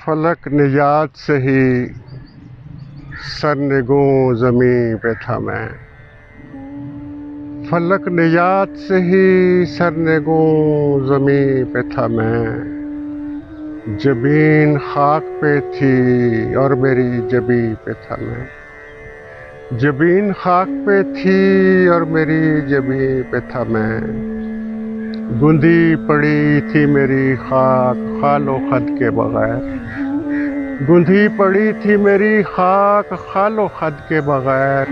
फलक निजात से ही सरनिगूं ज़मीं पे था मैं। फलक निजात से ही सरनिगूं ज़मीं पे था मैं। जबीन खाक पे थी और मेरी जबी पे था मैं। जबीन खाक पे थी और मेरी जबी पे था मैं। गूंधी पड़ी थी मेरी खाक खालो खद के बगैर। गूंधी पड़ी थी मेरी खाक खालो खद के बगैर।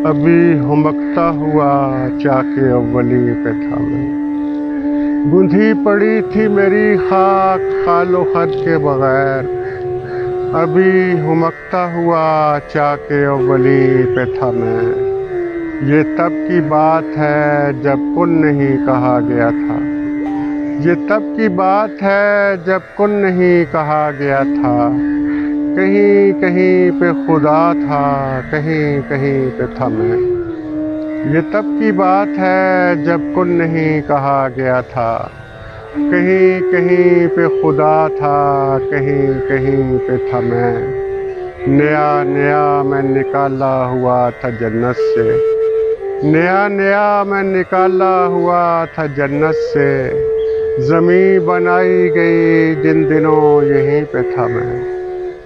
अभी हुमकता हुआ चाके अव्वली पे था मैं। गूंधी पड़ी थी मेरी खाक खालो खद के बगैर। अभी हुमकता हुआ चाके अव्वली पे था मैं। ये तब की बात है जब कुन नहीं कहा गया था। ये तब की बात है जब कुन नहीं कहा गया था। कहीं कहीं पे खुदा था, कहीं कहीं पे था मैं। ये तब की बात है जब कुन नहीं कहा गया था। कहीं कहीं पे खुदा था, कहीं कहीं पे था मैं। नया नया मैं निकाला हुआ था जन्नत से। नया नया मैं निकाला हुआ था जन्नत से। ज़मीं बनाई गई जिन दिनों यहीं पे था मैं।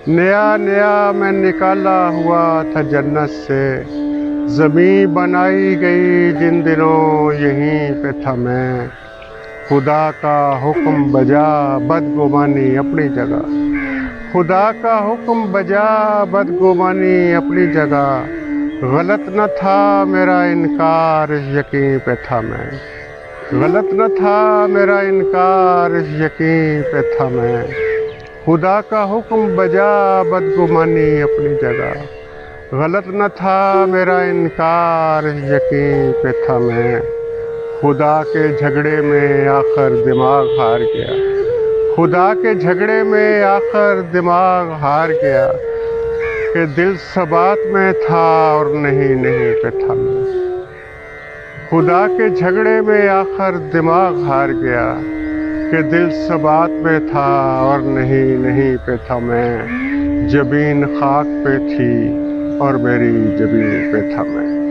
नया नया मैं निकाला हुआ था जन्नत से। ज़मीं बनाई गई जिन दिनों यहीं पे था मैं। खुदा का हुक्म बजा बदगुमानी अपनी जगह। खुदा का हुक्म बजा बदगुमानी अपनी जगह। गलत न था मेरा इनकार, इस यकीन पे था मैं। गलत न था मेरा इनकार, इस यकीन पे था मैं। खुदा का हुक्म बजा बदगुमानी अपनी जगह। गलत न था मेरा इनकार, इस यकीन पे था मैं। खुदा के झगड़े में आखिर दिमाग हार गया। खुदा के झगड़े में आखिर दिमाग हार गया। कि दिल सबात में था और नहीं नहीं पे था मैं। खुदा के झगड़े में आखिर दिमाग हार गया। कि दिल सबात में था और नहीं नहीं पे था मैं। जबीन खाक पे थी और मेरी जबीन पे था मैं।